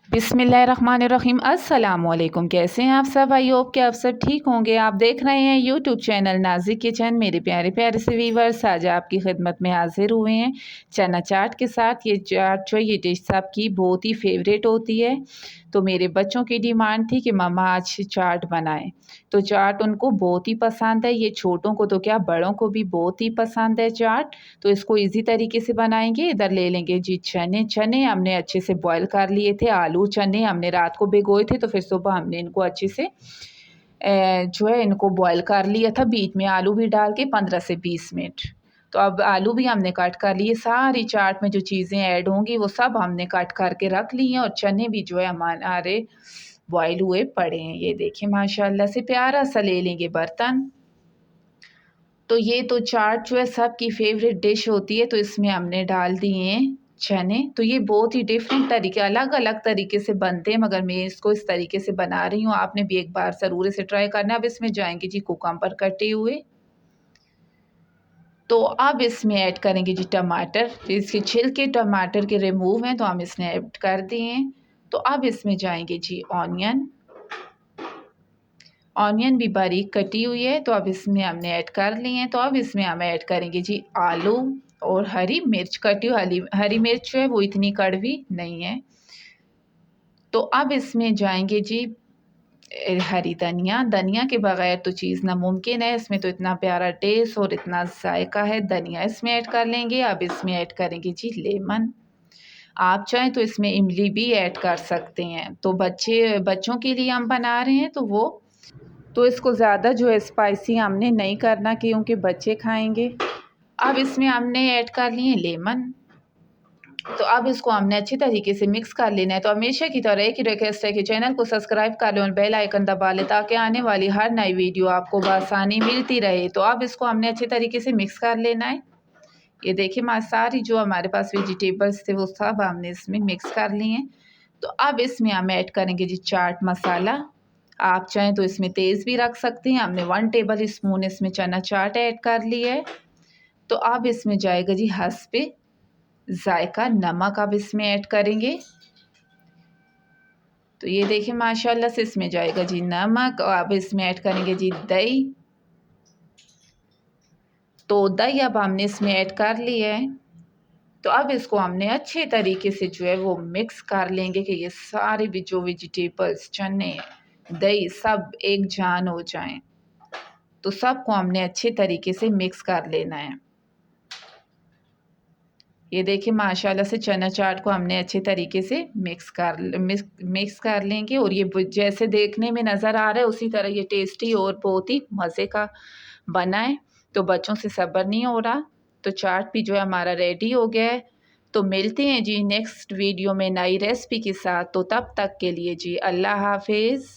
बिस्मिल्लाहिर्रहमानिर्रहीम। अस्सलामुअलैकुम। कैसे हैं आप सब? आई होप कि आप सब ठीक होंगे। आप देख रहे हैं यूट्यूब चैनल नाज़िक किचन। मेरे प्यारे प्यारे से व्यूअर्स आज आपकी खिदमत में हाजिर हुए हैं चना चाट के साथ। ये चाट जो ये डिश सबकी बहुत ही फेवरेट होती है। तो मेरे बच्चों की डिमांड थी कि मम्मा आज चाट बनाएं, तो चाट उनको बहुत ही पसंद है। ये छोटों को तो क्या बड़ों को भी बहुत ही पसंद है चाट। तो इसको इजी तरीके से बनाएंगे। इधर ले लेंगे जी चने। चने हमने अच्छे से बॉईल कर लिए थे। आलू चने हमने रात को भिगोए थे, तो फिर सुबह हमने इनको अच्छे से जो है इनको बॉईल कर लिया था, बीच में आलू भी डाल के 15 से 20 मिनट। तो अब आलू भी हमने कट कर लिए। सारी चाट में जो चीज़ें ऐड होंगी वो सब हमने कट करके रख ली हैं। और चने भी जो है हमारे बॉईल हुए पड़े हैं। ये देखिए माशाल्लाह से प्यारा सा ले लेंगे बर्तन। तो ये तो चाट जो है सबकी फेवरेट डिश होती है। तो इसमें हमने डाल दिए हैं चने। तो ये बहुत ही डिफरेंट तरीके, अलग अलग तरीके से बनते हैं, मगर मैं इसको इस तरीके से बना रही हूँ। आपने भी एक बार ज़रूर इसे ट्राई करना। अब इसमें जाएंगे जी कुकम्बर कटे हुए। तो अब इसमें ऐड करेंगे जी टमाटर। तो इसके छिलके टमाटर के रिमूव हैं, तो हम इसमें ऐड कर दिए। तो अब इसमें जाएंगे जी ऑनियन। ऑनियन भी बारीक कटी हुई है, तो अब इसमें हमने ऐड कर लिए हैं। तो अब इसमें हम ऐड करेंगे जी आलू और हरी मिर्च कटी हुई। हरी मिर्च जो है वो इतनी कड़वी नहीं है। तो अब इसमें जाएंगे जी हरी धनिया। धनिया के बगैर तो चीज़ नामुमकिन है। इसमें तो इतना प्यारा टेस्ट और इतना जायका है। धनिया इसमें ऐड कर लेंगे। अब इसमें ऐड करेंगे जी लेमन। आप चाहें तो इसमें इमली भी ऐड कर सकते हैं। तो बच्चों के लिए हम बना रहे हैं, तो इसको ज़्यादा जो है स्पाइसी हमने नहीं करना, क्योंकि बच्चे खाएंगे। अब इसमें हमने ऐड कर लिए लेमन। तो अब इसको हमने अच्छी तरीके से मिक्स कर लेना है। तो हमेशा की तरह एक ही रिक्वेस्ट है कि चैनल को सब्सक्राइब कर लें और बेल आइकन दबा लें, ताकि आने वाली हर नई वीडियो आपको बआसानी मिलती रहे। तो अब इसको हमने अच्छे तरीके से मिक्स कर लेना है। ये देखिए सारी जो हमारे पास वेजिटेबल्स थे वो सब हमने इसमें मिक्स कर लिए हैं। तो अब इसमें हम ऐड करेंगे जी चाट मसाला। आप चाहें तो इसमें तेज़ भी रख सकते हैं। हमने 1 टेबल स्पून इसमें चना चाट ऐड कर लिया है। तो अब इसमें जाएगा जी हस्बे जायका नमक। अब इसमें ऐड करेंगे। तो ये देखिए माशाल्लाह से इसमें जाएगा जी नमक। और अब इसमें ऐड करेंगे जी दही। तो दही अब हमने इसमें ऐड कर लिया है। तो अब इसको हमने अच्छे तरीके से जो है वो मिक्स कर लेंगे कि ये सारे भी जो वेजिटेबल्स चने दही सब एक जान हो जाएं। तो सबको हमने अच्छे तरीके से मिक्स कर लेना है। ये देखिए माशाल्लाह से चना चाट को हमने अच्छे तरीके से मिक्स कर लेंगे। और ये जैसे देखने में नज़र आ रहा है उसी तरह ये टेस्टी और बहुत ही मज़े का बना है। तो बच्चों से सब्र नहीं हो रहा। तो चाट भी जो है हमारा रेडी हो गया है। तो मिलते हैं जी नेक्स्ट वीडियो में नई रेसिपी के साथ। तो तब तक के लिए जी अल्लाह हाफिज़।